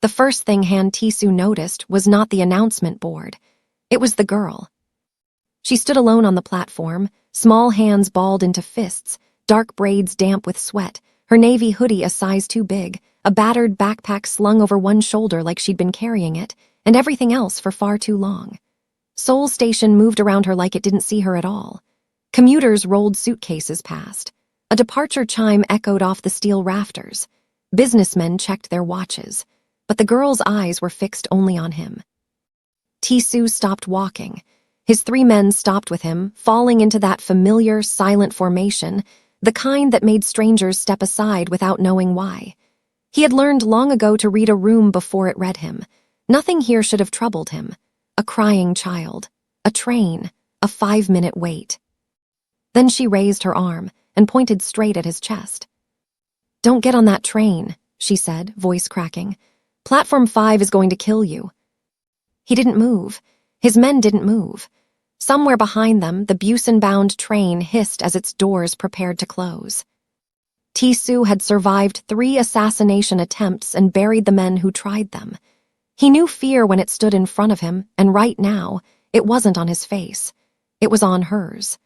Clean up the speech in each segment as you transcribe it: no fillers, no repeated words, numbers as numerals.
The first thing Han Tisu noticed was not the announcement board. It was the girl. She stood alone on the platform, small hands balled into fists, dark braids damp with sweat, her navy hoodie a size too big, a battered backpack slung over one shoulder like she'd been carrying it, and everything else for far too long. Seoul Station moved around her like it didn't see her at all. Commuters rolled suitcases past. A departure chime echoed off the steel rafters. Businessmen checked their watches, but the girl's eyes were fixed only on him. Tisu stopped walking. His 3 men stopped with him, falling into that familiar, silent formation, the kind that made strangers step aside without knowing why. He had learned long ago to read a room before it read him. Nothing here should have troubled him. A crying child, a train, a 5-minute wait. Then she raised her arm and pointed straight at his chest. "Don't get on that train," she said, voice cracking. "Platform 5 is going to kill you." He didn't move. His men didn't move. Somewhere behind them, the Blasian-bound train hissed as its doors prepared to close. Tisu had survived 3 assassination attempts and buried the men who tried them. He knew fear when it stood in front of him, and right now, it wasn't on his face. It was on hers.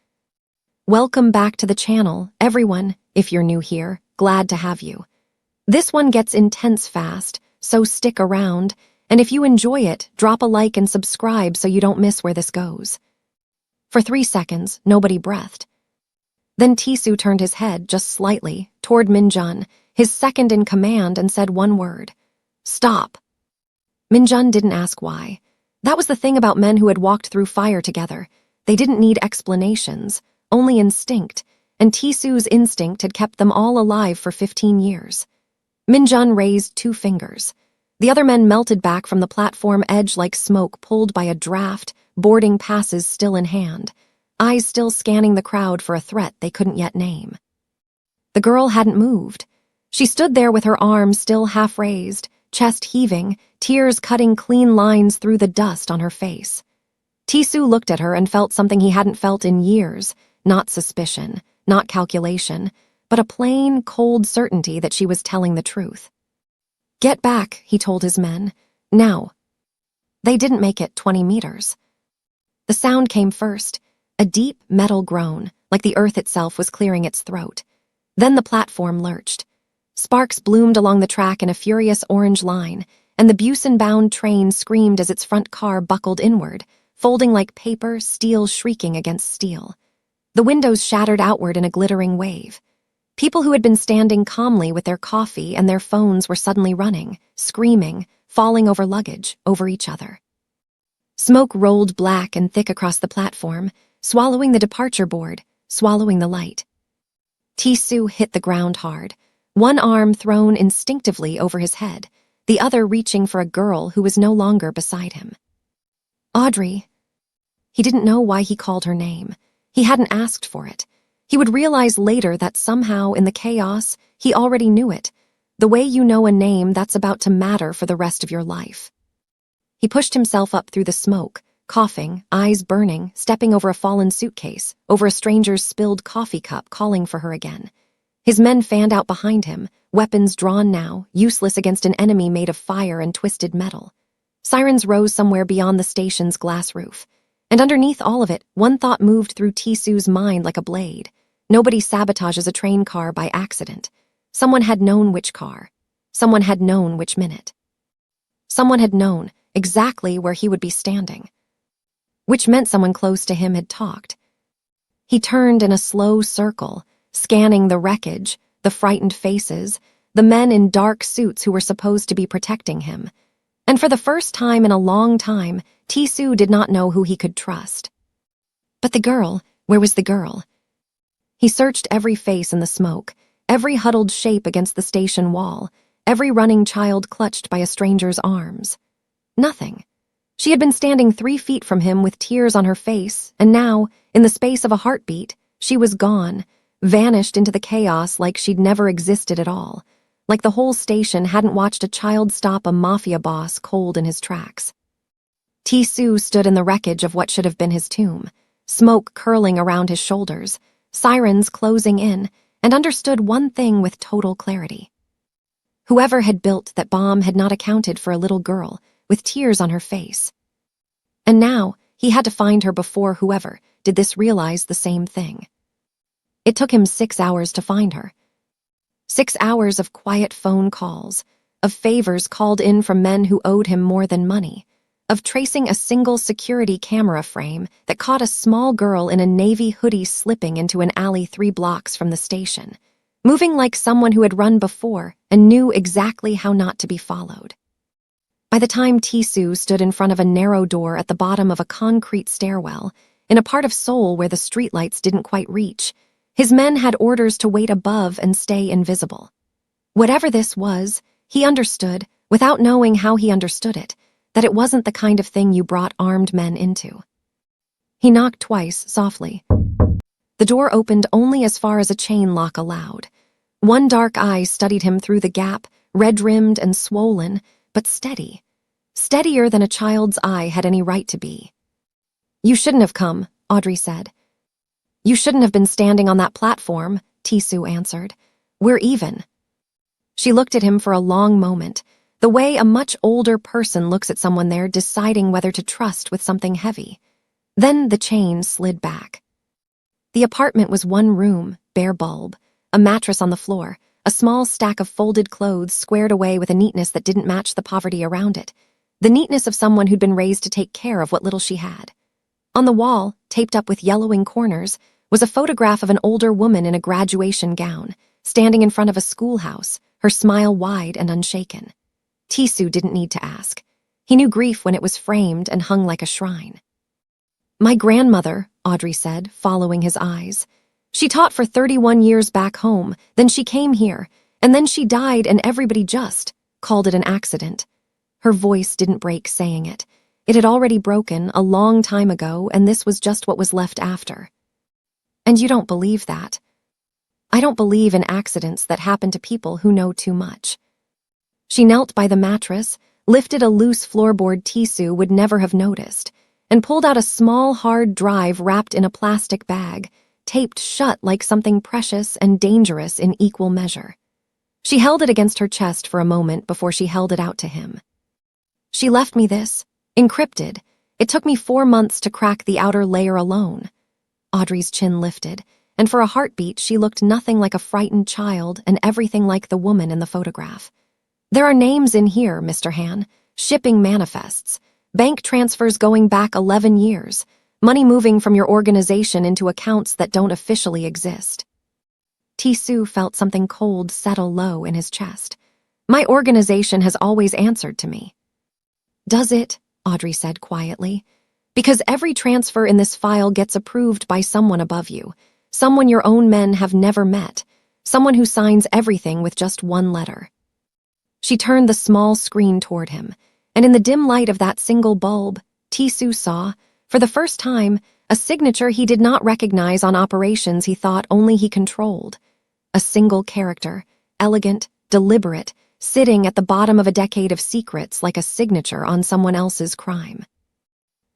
Welcome back to the channel, everyone. If you're new here, glad to have you. This one gets intense fast, so stick around, and if you enjoy it, drop a like and subscribe so you don't miss where this goes. For 3 seconds, nobody breathed. Then Tisu turned his head just slightly toward Minjun, his second in command, and said one word: "Stop." Minjun didn't ask why. That was the thing about men who had walked through fire together. They didn't need explanations, only instinct, and Tisu's instinct had kept them all alive for 15 years. Minjun raised 2 fingers. The other men melted back from the platform edge like smoke pulled by a draft, boarding passes still in hand, eyes still scanning the crowd for a threat they couldn't yet name. The girl hadn't moved. She stood there with her arms still half raised, chest heaving, tears cutting clean lines through the dust on her face. Tisu looked at her and felt something he hadn't felt in years, not suspicion, not calculation, but a plain, cold certainty that she was telling the truth. "Get back," he told his men. "Now." They didn't make it 20 meters. The sound came first, a deep metal groan, like the earth itself was clearing its throat. Then the platform lurched. Sparks bloomed along the track in a furious orange line, and the Blasian-bound train screamed as its front car buckled inward, folding like paper, steel shrieking against steel. The windows shattered outward in a glittering wave. People who had been standing calmly with their coffee and their phones were suddenly running, screaming, falling over luggage, over each other. Smoke rolled black and thick across the platform, swallowing the departure board, swallowing the light. Tisu hit the ground hard, one arm thrown instinctively over his head, the other reaching for a girl who was no longer beside him. "Audrey." He didn't know why he called her name. He hadn't asked for it. He would realize later that somehow, in the chaos, he already knew it. The way you know a name that's about to matter for the rest of your life. He pushed himself up through the smoke, coughing, eyes burning, stepping over a fallen suitcase, over a stranger's spilled coffee cup, calling for her again. His men fanned out behind him, weapons drawn now, useless against an enemy made of fire and twisted metal. Sirens rose somewhere beyond the station's glass roof. And underneath all of it, one thought moved through Tisu's mind like a blade. Nobody sabotages a train car by accident. Someone had known which car. Someone had known which minute. Someone had known exactly where he would be standing. Which meant someone close to him had talked. He turned in a slow circle, scanning the wreckage, the frightened faces, the men in dark suits who were supposed to be protecting him. And for the first time in a long time, Tisu did not know who he could trust. But the girl, where was the girl? He searched every face in the smoke, every huddled shape against the station wall, every running child clutched by a stranger's arms. Nothing. She had been standing 3 feet from him with tears on her face, and now, in the space of a heartbeat, she was gone, vanished into the chaos like she'd never existed at all, like the whole station hadn't watched a child stop a mafia boss cold in his tracks. Tisu stood in the wreckage of what should have been his tomb, smoke curling around his shoulders, sirens closing in, and understood one thing with total clarity. Whoever had built that bomb had not accounted for a little girl with tears on her face. And now he had to find her before whoever did this realize the same thing. It took him 6 hours to find her. 6 hours of quiet phone calls, of favors called in from men who owed him more than money, of tracing a single security camera frame that caught a small girl in a navy hoodie slipping into an alley 3 blocks from the station, moving like someone who had run before and knew exactly how not to be followed. By the time Tissue stood in front of a narrow door at the bottom of a concrete stairwell, in a part of Seoul where the streetlights didn't quite reach, his men had orders to wait above and stay invisible. Whatever this was, he understood, without knowing how he understood it, that it wasn't the kind of thing you brought armed men into. He knocked twice, softly. The door opened only as far as a chain lock allowed. One dark eye studied him through the gap, red-rimmed and swollen, but steady. Steadier than a child's eye had any right to be. "You shouldn't have come," Audrey said. "You shouldn't have been standing on that platform," Tissue answered. "We're even." She looked at him for a long moment, the way a much older person looks at someone there deciding whether to trust with something heavy. Then the chain slid back. The apartment was one room, bare bulb, a mattress on the floor, a small stack of folded clothes squared away with a neatness that didn't match the poverty around it, the neatness of someone who'd been raised to take care of what little she had. On the wall, taped up with yellowing corners, was a photograph of an older woman in a graduation gown, standing in front of a schoolhouse, her smile wide and unshaken. Tissue didn't need to ask. He knew grief when it was framed and hung like a shrine. "My grandmother," Audrey said, following his eyes. "She taught for 31 years back home, then she came here, and then she died and everybody just called it an accident." Her voice didn't break saying it. It had already broken a long time ago, and this was just what was left after. "And you don't believe that?" "I don't believe in accidents that happen to people who know too much." She knelt by the mattress, lifted a loose floorboard Tissue would never have noticed, and pulled out a small hard drive wrapped in a plastic bag, taped shut like something precious and dangerous in equal measure. She held it against her chest for a moment before she held it out to him. "She left me this, encrypted. It took me 4 months to crack the outer layer alone." Audrey's chin lifted, and for a heartbeat she looked nothing like a frightened child and everything like the woman in the photograph. "There are names in here, Mr. Han, shipping manifests, bank transfers going back 11 years, money moving from your organization into accounts that don't officially exist." Tissue felt something cold settle low in his chest. "My organization has always answered to me." "Does it?" Audrey said quietly. "Because every transfer in this file gets approved by someone above you, someone your own men have never met, someone who signs everything with just one letter." She turned the small screen toward him, and in the dim light of that single bulb, Tissue saw, for the first time, a signature he did not recognize on operations he thought only he controlled. A single character, elegant, deliberate, sitting at the bottom of a decade of secrets like a signature on someone else's crime.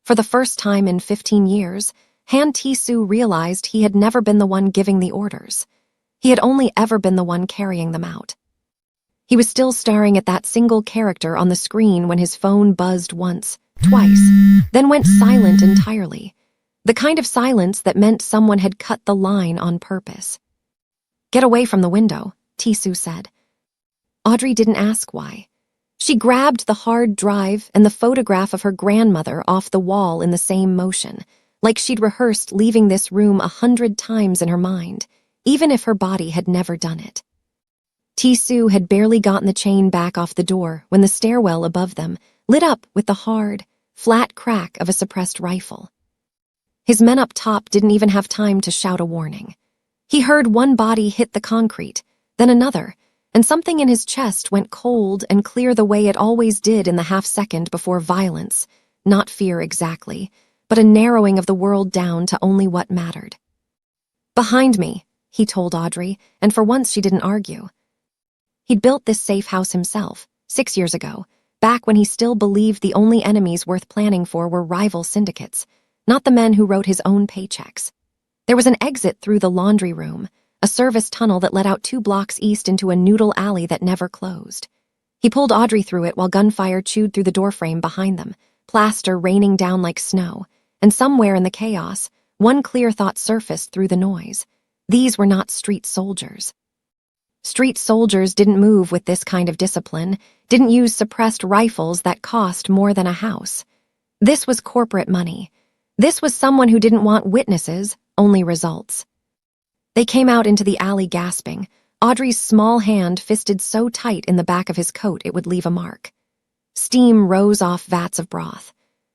For the first time in 15 years, Han Tissue realized he had never been the one giving the orders. He had only ever been the one carrying them out. He was still staring at that single character on the screen when his phone buzzed once, twice, then went silent entirely. The kind of silence that meant someone had cut the line on purpose. "Get away from the window," Tissue said. Audrey didn't ask why. She grabbed the hard drive and the photograph of her grandmother off the wall in the same motion, like she'd rehearsed leaving this room 100 times in her mind, even if her body had never done it. Tissue had barely gotten the chain back off the door when the stairwell above them lit up with the hard, flat crack of a suppressed rifle. His men up top didn't even have time to shout a warning. He heard one body hit the concrete, then another, and something in his chest went cold and clear the way it always did in the half-second before violence, not fear exactly, but a narrowing of the world down to only what mattered. "Behind me," he told Audrey, and for once she didn't argue. He'd built this safe house himself, 6 years ago, back when he still believed the only enemies worth planning for were rival syndicates, not the men who wrote his own paychecks. There was an exit through the laundry room, a service tunnel that led out 2 blocks east into a noodle alley that never closed. He pulled Audrey through it while gunfire chewed through the doorframe behind them, plaster raining down like snow, and somewhere in the chaos, one clear thought surfaced through the noise. These were not street soldiers. Street soldiers didn't move with this kind of discipline, didn't use suppressed rifles that cost more than a house. This was corporate money. This was someone who didn't want witnesses, only results. They came out into the alley gasping, Audrey's small hand fisted so tight in the back of his coat it would leave a mark. Steam rose off vats of broth.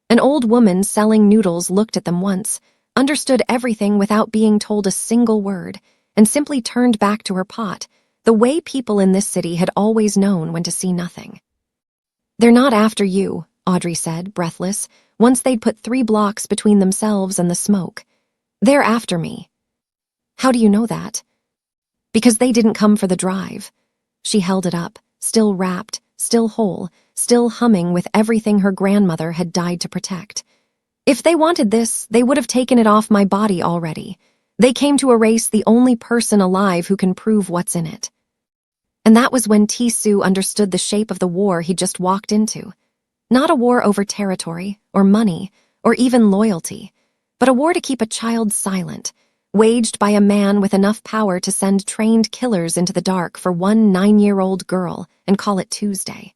An old woman selling noodles looked at them once, understood everything without being told a single word, and simply turned back to her pot, the way people in this city had always known when to see nothing. "They're not after you," Audrey said, breathless, once they'd put 3 blocks between themselves and the smoke. "They're after me." "How do you know that?" "Because they didn't come for the drive." She held it up, still wrapped, still whole, still humming with everything her grandmother had died to protect. "If they wanted this, they would have taken it off my body already. They came to erase the only person alive who can prove what's in it." And that was when Tsu understood the shape of the war he'd just walked into. Not a war over territory, or money, or even loyalty, but a war to keep a child silent, waged by a man with enough power to send trained killers into the dark for one 9-year-old girl and call it Tuesday.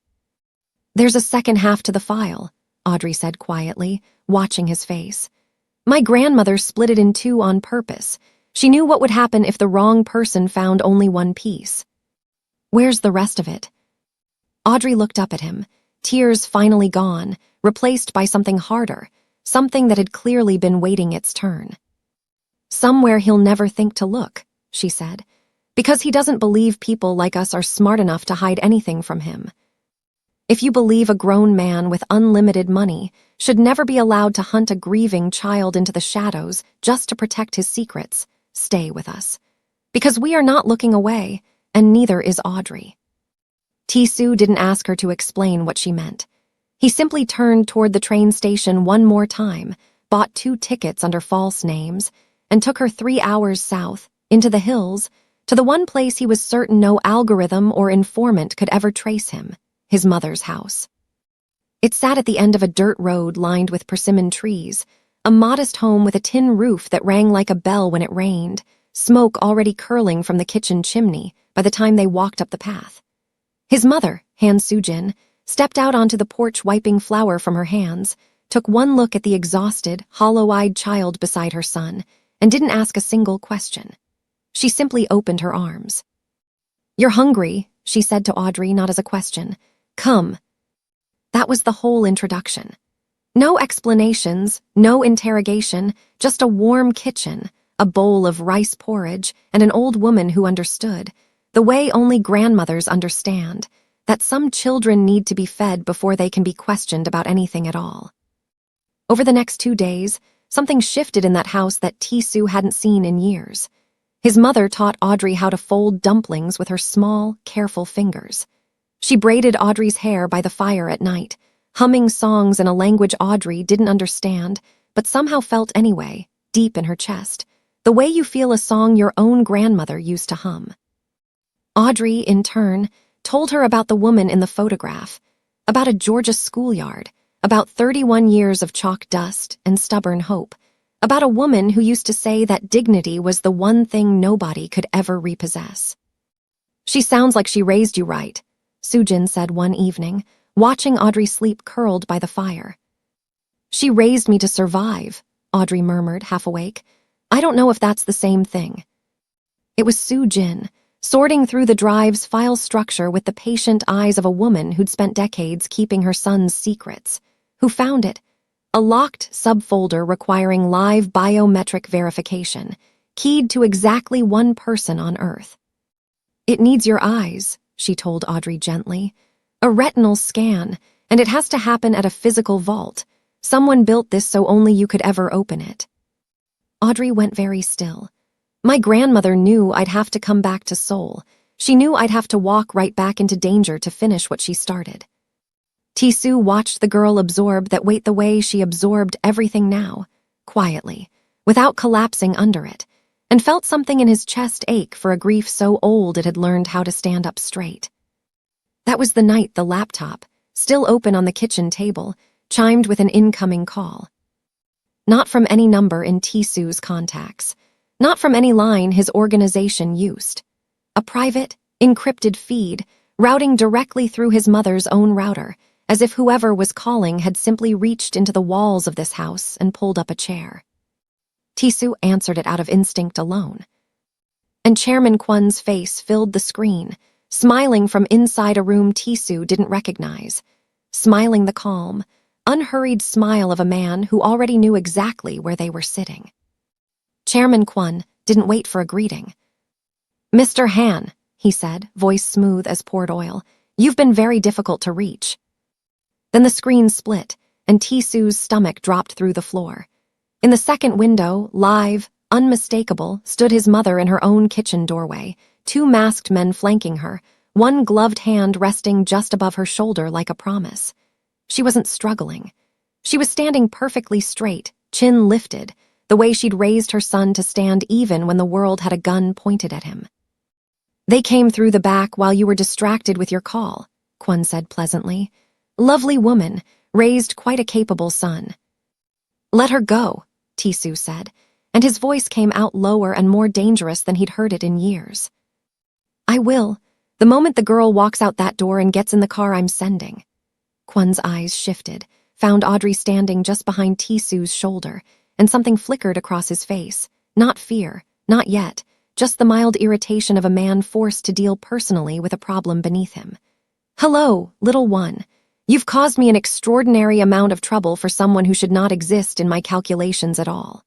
"There's a second half to the file," Audrey said quietly, watching his face. "My grandmother split it in 2 on purpose. She knew what would happen if the wrong person found only one piece." "Where's the rest of it?" Audrey looked up at him, tears finally gone, replaced by something harder, something that had clearly been waiting its turn. "Somewhere he'll never think to look," she said, "because he doesn't believe people like us are smart enough to hide anything from him. If you believe a grown man with unlimited money should never be allowed to hunt a grieving child into the shadows just to protect his secrets, stay with us. Because we are not looking away, and neither is Audrey." Tsu didn't ask her to explain what she meant. He simply turned toward the train station one more time, bought 2 tickets under false names, and took her 3 hours south, into the hills, to the one place he was certain no algorithm or informant could ever trace him, his mother's house. It sat at the end of a dirt road lined with persimmon trees, a modest home with a tin roof that rang like a bell when it rained, smoke already curling from the kitchen chimney by the time they walked up the path. His mother, Han Soo-jin, stepped out onto the porch wiping flour from her hands, took one look at the exhausted, hollow-eyed child beside her son, and didn't ask a single question. She simply opened her arms. "You're hungry," she said to Audrey, not as a question. "Come." That was the whole introduction. No explanations, no interrogation, just a warm kitchen, a bowl of rice porridge, and an old woman who understood, the way only grandmothers understand, that some children need to be fed before they can be questioned about anything at all. Over the next 2 days, something shifted in that house that Tsu hadn't seen in years. His mother taught Audrey how to fold dumplings with her small, careful fingers. She braided Audrey's hair by the fire at night, humming songs in a language Audrey didn't understand, but somehow felt anyway, deep in her chest, the way you feel a song your own grandmother used to hum. Audrey, in turn, told her about the woman in the photograph, about a Georgia schoolyard, about 31 years of chalk dust and stubborn hope, about a woman who used to say that dignity was the one thing nobody could ever repossess. "She sounds like she raised you right," Soo-jin said one evening, watching Audrey sleep curled by the fire. "She raised me to survive," Audrey murmured, half awake. "I don't know if that's the same thing." It was Soo-jin, sorting through the drive's file structure with the patient eyes of a woman who'd spent decades keeping her son's secrets, who found it, a locked subfolder requiring live biometric verification, keyed to exactly one person on Earth. "It needs your eyes," she told Audrey gently. "A retinal scan, and it has to happen at a physical vault. Someone built this so only you could ever open it." Audrey went very still. My grandmother knew I'd have to come back to Seoul. She knew I'd have to walk right back into danger to finish what she started. Tsu watched the girl absorb that weight the way she absorbed everything now, quietly, without collapsing under it, and felt something in his chest ache for a grief so old it had learned how to stand up straight. That was the night the laptop, still open on the kitchen table, chimed with an incoming call. Not from any number in Tisu's contacts, not from any line his organization used. A private, encrypted feed, routing directly through his mother's own router, as if whoever was calling had simply reached into the walls of this house and pulled up a chair. Tisu answered it out of instinct alone. And Chairman Kwon's face filled the screen, smiling from inside a room Tisu didn't recognize, smiling the calm, unhurried smile of a man who already knew exactly where they were sitting. Chairman Kwon didn't wait for a greeting. "Mr. Han," he said, voice smooth as poured oil, "you've been very difficult to reach." Then the screen split, and Tisu's stomach dropped through the floor. In the second window, live, unmistakable, stood his mother in her own kitchen doorway, two masked men flanking her, one gloved hand resting just above her shoulder like a promise. She wasn't struggling. She was standing perfectly straight, chin lifted, the way she'd raised her son to stand even when the world had a gun pointed at him. "They came through the back while you were distracted with your call," Kwon said pleasantly. "Lovely woman, raised quite a capable son." "Let her go," Tisu said, and his voice came out lower and more dangerous than he'd heard it in years. "I will, the moment the girl walks out that door and gets in the car I'm sending." Kwon's eyes shifted, found Audrey standing just behind Tisu's shoulder, and something flickered across his face. Not fear, not yet, just the mild irritation of a man forced to deal personally with a problem beneath him. "Hello, little one. You've caused me an extraordinary amount of trouble for someone who should not exist in my calculations at all."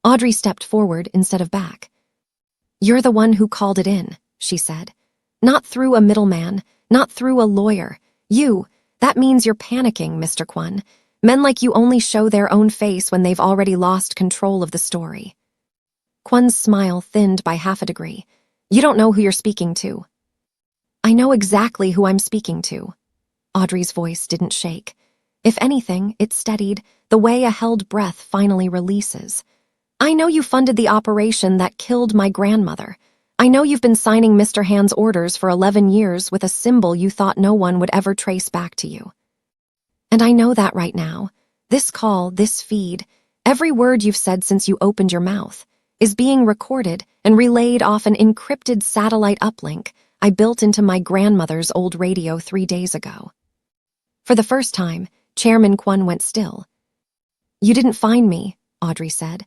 Audrey stepped forward instead of back. "You're the one who called it in," she said. "Not through a middleman, not through a lawyer. That means you're panicking, Mr. Kwon. Men like you only show their own face when they've already lost control of the story." Kwon's smile thinned by half a degree. "You don't know who you're speaking to." "I know exactly who I'm speaking to." Audrey's voice didn't shake. If anything, it steadied, the way a held breath finally releases. "I know you funded the operation that killed my grandmother. I know you've been signing Mr. Han's orders for 11 years with a symbol you thought no one would ever trace back to you. And I know that right now, this call, this feed, every word you've said since you opened your mouth, is being recorded and relayed off an encrypted satellite uplink I built into my grandmother's old radio 3 days ago." For the first time, Chairman Kwon went still. "You didn't find me," Audrey said.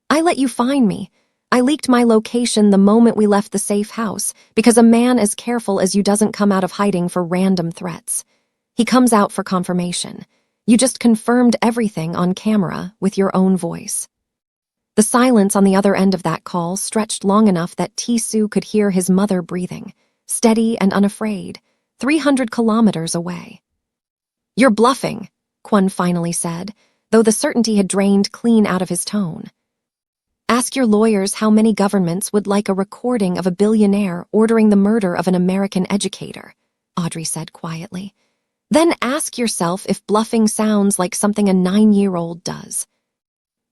"I let you find me. I leaked my location the moment we left the safe house because a man as careful as you doesn't come out of hiding for random threats. He comes out for confirmation. You just confirmed everything on camera with your own voice." The silence on the other end of that call stretched long enough that Tisu could hear his mother breathing, steady and unafraid, 300 kilometers away. "You're bluffing," Kwon finally said, though the certainty had drained clean out of his tone. "Ask your lawyers how many governments would like a recording of a billionaire ordering the murder of an American educator," Audrey said quietly. "Then ask yourself if bluffing sounds like something a 9-year-old does."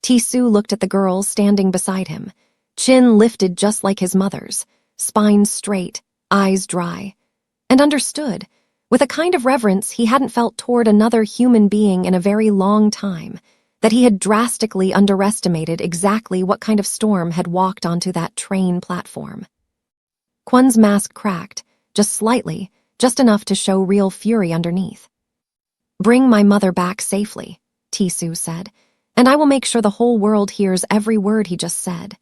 Tisu looked at the girl standing beside him, chin lifted just like his mother's, spine straight, eyes dry, and understood, with a kind of reverence he hadn't felt toward another human being in a very long time, that he had drastically underestimated exactly what kind of storm had walked onto that train platform. Kwon's mask cracked, just slightly, just enough to show real fury underneath. "Bring my mother back safely," Tisu said, "and I will make sure the whole world hears every word he just said."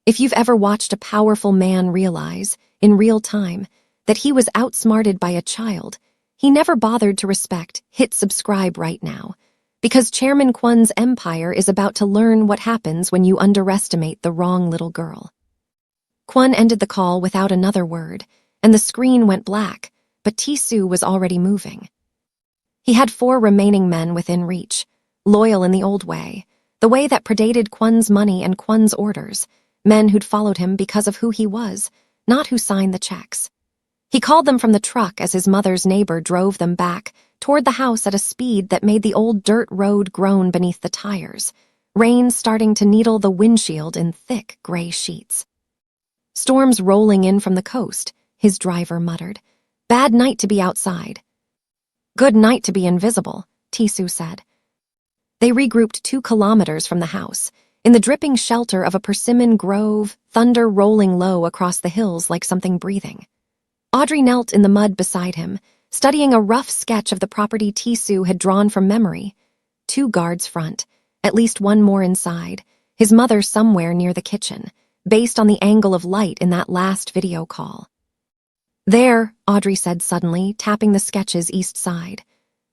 If you've ever watched a powerful man realize, in real time, that he was outsmarted by a child, he never bothered to hit subscribe right now, because Chairman Kwon's empire is about to learn what happens when you underestimate the wrong little girl. Kwon ended the call without another word, and the screen went black, but Tisu was already moving. He had 4 remaining men within reach, loyal in the old way, the way that predated Kwon's money and Kwon's orders, men who'd followed him because of who he was, not who signed the checks. He called them from the truck as his mother's neighbor drove them back toward the house at a speed that made the old dirt road groan beneath the tires, rain starting to needle the windshield in thick gray sheets. Storms rolling in from the coast, his driver muttered. Bad night to be outside. Good night to be invisible, Tisu said. They regrouped 2 kilometers from the house, in the dripping shelter of a persimmon grove, thunder rolling low across the hills like something breathing. Audrey knelt in the mud beside him, studying a rough sketch of the property Tisu had drawn from memory. 2 guards front, at least one more inside, his mother somewhere near the kitchen, based on the angle of light in that last video call. There, Audrey said suddenly, tapping the sketch's east side.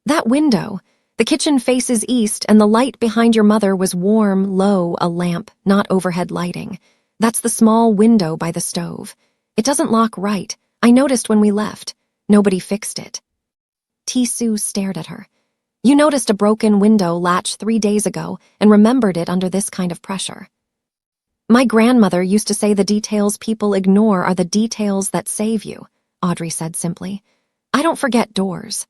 That window. The kitchen faces east, and the light behind your mother was warm, low, a lamp, not overhead lighting. That's the small window by the stove. It doesn't lock right. I noticed when we left. Nobody fixed it. Tisu stared at her. You noticed a broken window latch 3 days ago and remembered it under this kind of pressure. My grandmother used to say the details people ignore are the details that save you, Audrey said simply. I don't forget doors.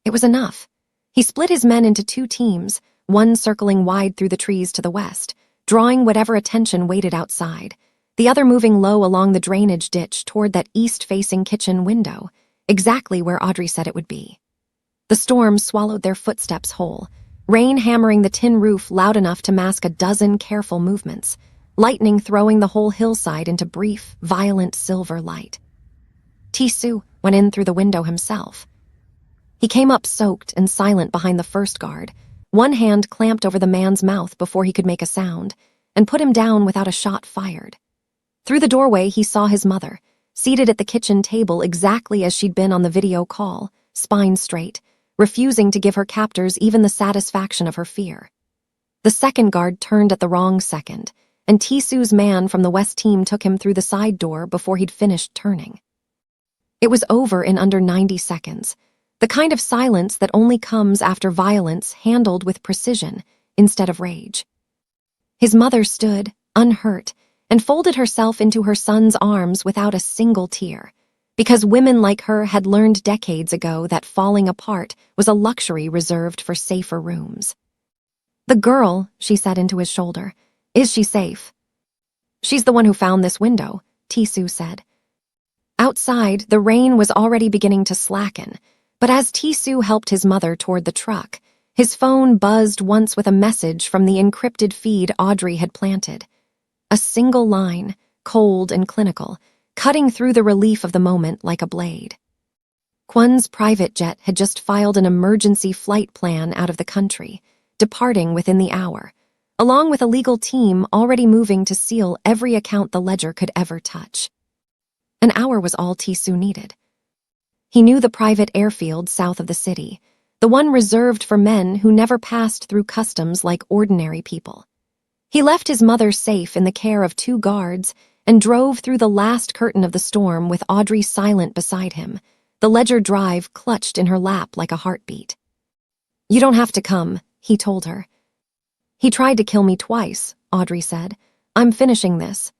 It was enough. He split his men into 2 teams, one circling wide through the trees to the west, drawing whatever attention waited outside, the other moving low along the drainage ditch toward that east-facing kitchen window, exactly where Audrey said it would be. The storm swallowed their footsteps whole, rain hammering the tin roof loud enough to mask a dozen careful movements, lightning throwing the whole hillside into brief, violent silver light. Tisu went in through the window himself. He came up soaked and silent behind the first guard, one hand clamped over the man's mouth before he could make a sound, and put him down without a shot fired. Through the doorway, he saw his mother, seated at the kitchen table exactly as she'd been on the video call, spine straight, refusing to give her captors even the satisfaction of her fear. The second guard turned at the wrong second, and Tisu's man from the west team took him through the side door before he'd finished turning. It was over in under 90 seconds, the kind of silence that only comes after violence handled with precision instead of rage. His mother stood, unhurt, and folded herself into her son's arms without a single tear, because women like her had learned decades ago that falling apart was a luxury reserved for safer rooms. The girl, she said into his shoulder, is she safe? She's the one who found this window, Tisu said. Outside, the rain was already beginning to slacken, but as Tisu helped his mother toward the truck, his phone buzzed once with a message from the encrypted feed Audrey had planted. A single line, cold and clinical, cutting through the relief of the moment like a blade. Kwon's private jet had just filed an emergency flight plan out of the country, departing within the hour, along with a legal team already moving to seal every account the ledger could ever touch. An hour was all Tisu needed. He knew the private airfield south of the city, the one reserved for men who never passed through customs like ordinary people. He left his mother safe in the care of 2 guards and drove through the last curtain of the storm with Audrey silent beside him, the ledger drive clutched in her lap like a heartbeat. You don't have to come, he told her. He tried to kill me twice, Audrey said. I'm finishing this.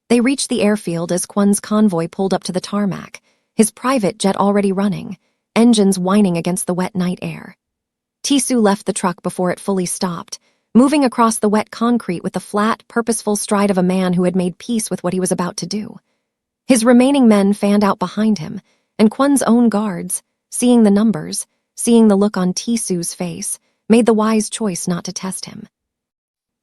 They reached the airfield as Kwon's convoy pulled up to the tarmac, his private jet already running, engines whining against the wet night air. Tisu left the truck before it fully stopped, moving across the wet concrete with the flat, purposeful stride of a man who had made peace with what he was about to do. His remaining men fanned out behind him, and Kwon's own guards, seeing the numbers, seeing the look on Tisu's face, made the wise choice not to test him.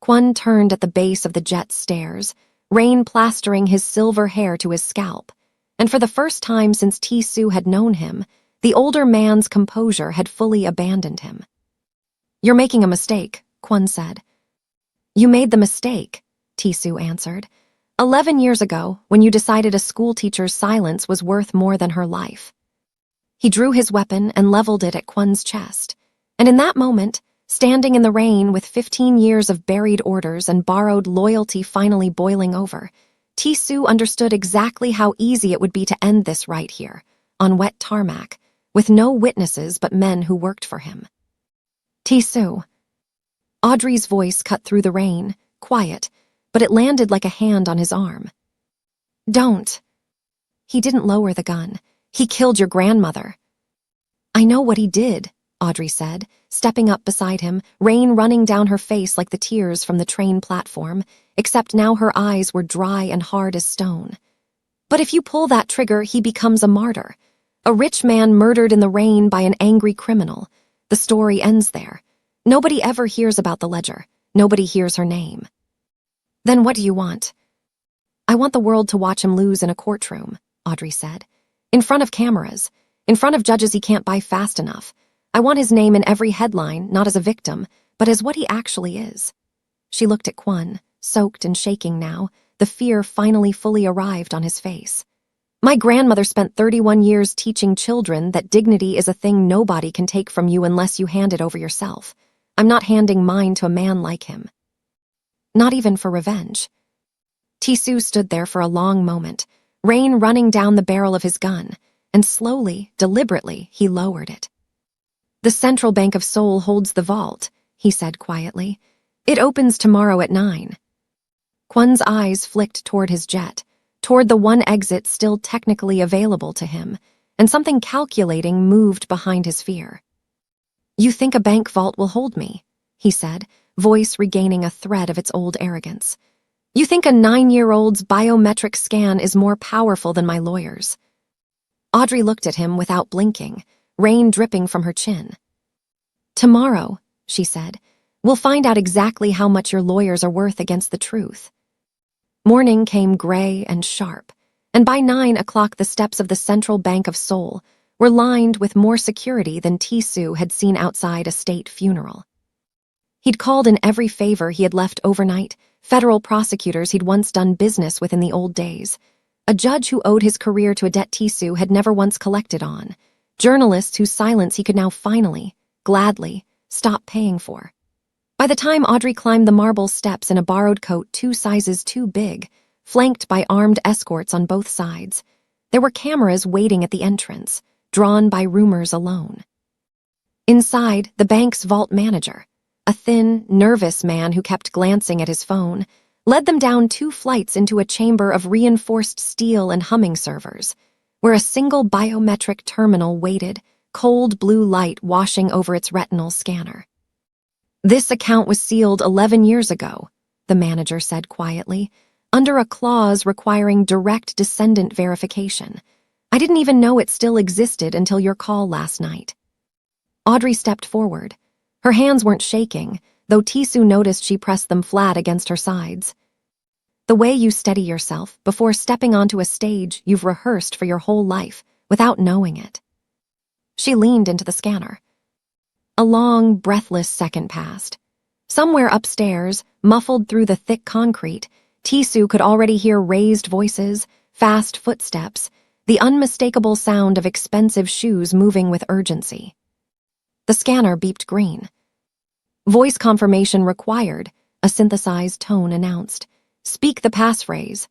Kwon turned at the base of the jet's stairs, rain plastering his silver hair to his scalp, and for the first time since Tisu had known him, the older man's composure had fully abandoned him. You're making a mistake, Kwon said. You made the mistake, Tisu answered. 11 years ago, when you decided a schoolteacher's silence was worth more than her life. He drew his weapon and leveled it at Kwon's chest, and in that moment, standing in the rain with 15 years of buried orders and borrowed loyalty finally boiling over, Tisu understood exactly how easy it would be to end this right here, on wet tarmac, with no witnesses but men who worked for him. Tisu. Audrey's voice cut through the rain, quiet, but it landed like a hand on his arm. Don't. He didn't lower the gun. He killed your grandmother. I know what he did, Audrey said, stepping up beside him, rain running down her face like the tears from the train platform, except now her eyes were dry and hard as stone. But if you pull that trigger, he becomes a martyr. A rich man murdered in the rain by an angry criminal. The story ends there. Nobody ever hears about the ledger. Nobody hears her name. Then what do you want? I want the world to watch him lose in a courtroom, Audrey said. In front of cameras. In front of judges he can't buy fast enough. I want his name in every headline, not as a victim, but as what he actually is. She looked at Kwon, soaked and shaking now, the fear finally fully arrived on his face. My grandmother spent 31 years teaching children that dignity is a thing nobody can take from you unless you hand it over yourself. I'm not handing mine to a man like him. Not even for revenge. Tsu stood there for a long moment, rain running down the barrel of his gun, and slowly, deliberately, he lowered it. The Central Bank of Seoul holds the vault, he said quietly. It opens tomorrow at 9. Kwon's eyes flicked toward his jet, toward the one exit still technically available to him, and something calculating moved behind his fear. You think a bank vault will hold me, he said, voice regaining a thread of its old arrogance. You think a 9-year-old's biometric scan is more powerful than my lawyer's. Audrey looked at him without blinking, rain dripping from her chin. Tomorrow, she said, we'll find out exactly how much your lawyers are worth against the truth. Morning came gray and sharp, and by 9 o'clock the steps of the Central Bank of Seoul were lined with more security than Tsu had seen outside a state funeral. He'd called in every favor he had left overnight, federal prosecutors he'd once done business with in the old days, a judge who owed his career to a debt Tsu had never once collected on, journalists whose silence he could now finally, gladly, stop paying for. By the time Audrey climbed the marble steps in a borrowed coat 2 sizes too big, flanked by armed escorts on both sides, there were cameras waiting at the entrance, drawn by rumors alone. Inside, the bank's vault manager, a thin, nervous man who kept glancing at his phone, led them down 2 flights into a chamber of reinforced steel and humming servers, where a single biometric terminal waited, cold blue light washing over its retinal scanner. This account was sealed 11 years ago, the manager said quietly, under a clause requiring direct descendant verification. I didn't even know it still existed until your call last night. Audrey stepped forward. Her hands weren't shaking, though Tsu noticed she pressed them flat against her sides. The way you steady yourself before stepping onto a stage you've rehearsed for your whole life without knowing it. She leaned into the scanner. A long, breathless second passed. Somewhere upstairs, muffled through the thick concrete, Tsu could already hear raised voices, fast footsteps, the unmistakable sound of expensive shoes moving with urgency. The scanner beeped green. Voice confirmation required, a synthesized tone announced. Speak the passphrase.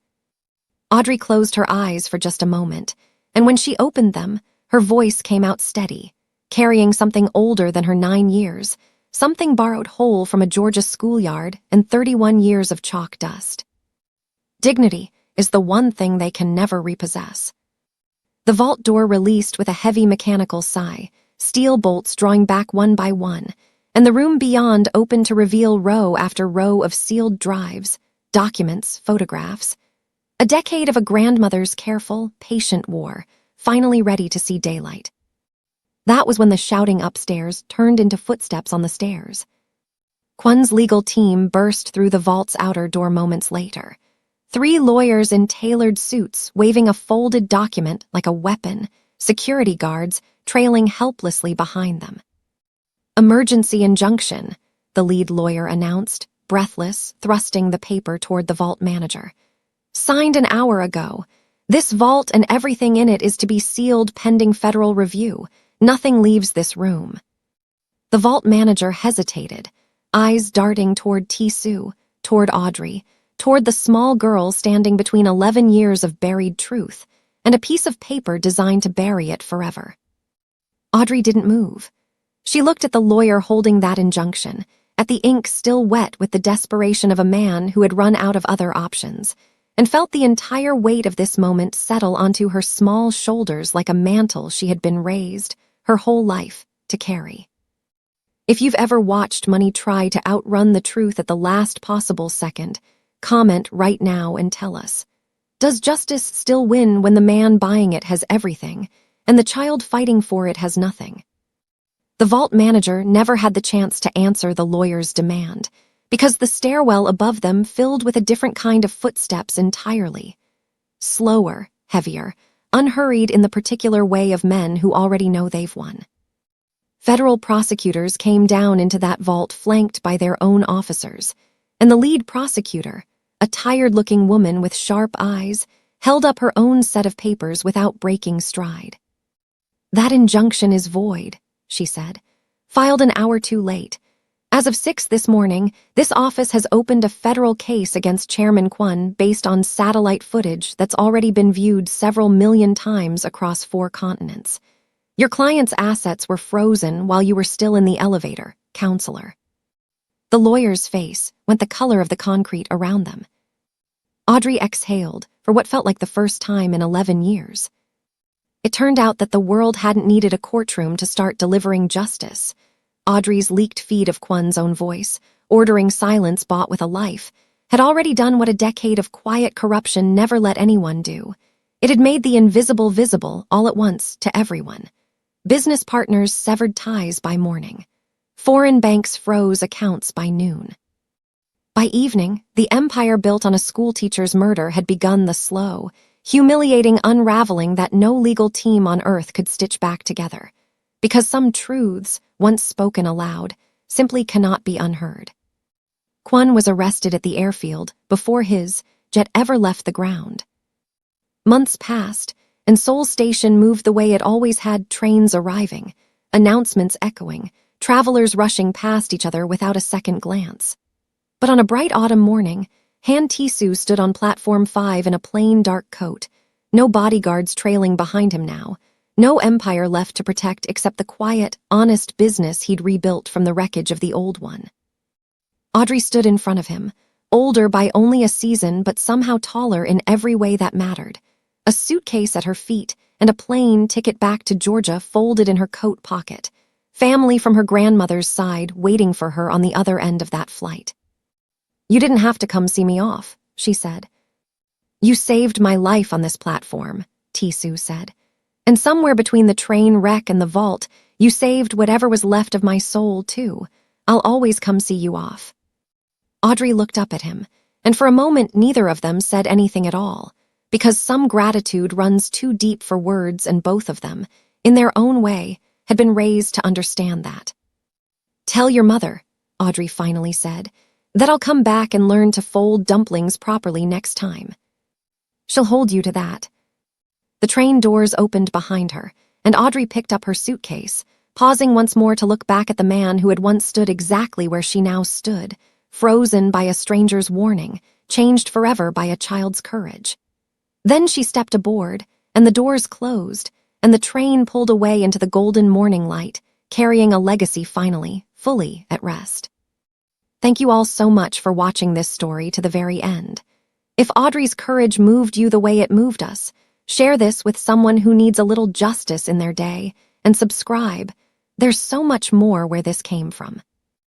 Audrey closed her eyes for just a moment, and when she opened them, her voice came out steady, carrying something older than her 9 years, something borrowed whole from a Georgia schoolyard and 31 years of chalk dust. Dignity is the one thing they can never repossess. The vault door released with a heavy mechanical sigh, steel bolts drawing back one by one, and the room beyond opened to reveal row after row of sealed drives, documents, photographs. A decade of a grandmother's careful, patient war, finally ready to see daylight. That was when the shouting upstairs turned into footsteps on the stairs. Kwon's legal team burst through the vault's outer door moments later. 3 lawyers in tailored suits waving a folded document like a weapon, security guards trailing helplessly behind them. Emergency injunction, the lead lawyer announced, breathless, thrusting the paper toward the vault manager. Signed an hour ago. This vault and everything in it is to be sealed pending federal review. Nothing leaves this room. The vault manager hesitated, eyes darting toward Tsu, toward Audrey, toward the small girl standing between 11 years of buried truth and a piece of paper designed to bury it forever. Audrey didn't move. She looked at the lawyer holding that injunction, at the ink still wet with the desperation of a man who had run out of other options, and felt the entire weight of this moment settle onto her small shoulders like a mantle she had been raised, her whole life, to carry. If you've ever watched money try to outrun the truth at the last possible second, comment right now and tell us. Does justice still win when the man buying it has everything, and the child fighting for it has nothing? The vault manager never had the chance to answer the lawyer's demand, because the stairwell above them filled with a different kind of footsteps entirely. Slower, heavier, unhurried in the particular way of men who already know they've won. Federal prosecutors came down into that vault flanked by their own officers, and the lead prosecutor, a tired-looking woman with sharp eyes, held up her own set of papers without breaking stride. "That injunction is void," she said, "filed an hour too late. As of 6 this morning, this office has opened a federal case against Chairman Kwon based on satellite footage that's already been viewed several million times across 4 continents. Your client's assets were frozen while you were still in the elevator, counselor." The lawyer's face went the color of the concrete around them. Audrey exhaled for what felt like the first time in 11 years. It turned out that the world hadn't needed a courtroom to start delivering justice. Audrey's leaked feed of Kwon's own voice, ordering silence bought with a life, had already done what a decade of quiet corruption never let anyone do. It had made the invisible visible all at once to everyone. Business partners severed ties by morning. Foreign banks froze accounts by noon. By evening, the empire built on a schoolteacher's murder had begun the slow, humiliating unraveling that no legal team on Earth could stitch back together, because some truths, once spoken aloud, simply cannot be unheard. Kwon was arrested at the airfield before his jet ever left the ground. Months passed, and Seoul Station moved the way it always had, trains arriving, announcements echoing, travelers rushing past each other without a second glance. But on a bright autumn morning, Han Tisu stood on platform 5 in a plain dark coat, no bodyguards trailing behind him now, no empire left to protect except the quiet, honest business he'd rebuilt from the wreckage of the old one. Audrey stood in front of him, older by only a season but somehow taller in every way that mattered, a suitcase at her feet and a plane ticket back to Georgia folded in her coat pocket, family from her grandmother's side waiting for her on the other end of that flight. "You didn't have to come see me off," she said. "You saved my life on this platform," Tisu said. "And somewhere between the train wreck and the vault, you saved whatever was left of my soul, too. I'll always come see you off." Audrey looked up at him, and for a moment neither of them said anything at all, because some gratitude runs too deep for words, and both of them, in their own way, had been raised to understand that. "Tell your mother," Audrey finally said, "that I'll come back and learn to fold dumplings properly next time. She'll hold you to that." The train doors opened behind her, and Audrey picked up her suitcase, pausing once more to look back at the man who had once stood exactly where she now stood, frozen by a stranger's warning, changed forever by a child's courage. Then she stepped aboard, and the doors closed, and the train pulled away into the golden morning light, carrying a legacy finally, fully at rest. Thank you all so much for watching this story to the very end. If Audrey's courage moved you the way it moved us, share this with someone who needs a little justice in their day, and subscribe. There's so much more where this came from.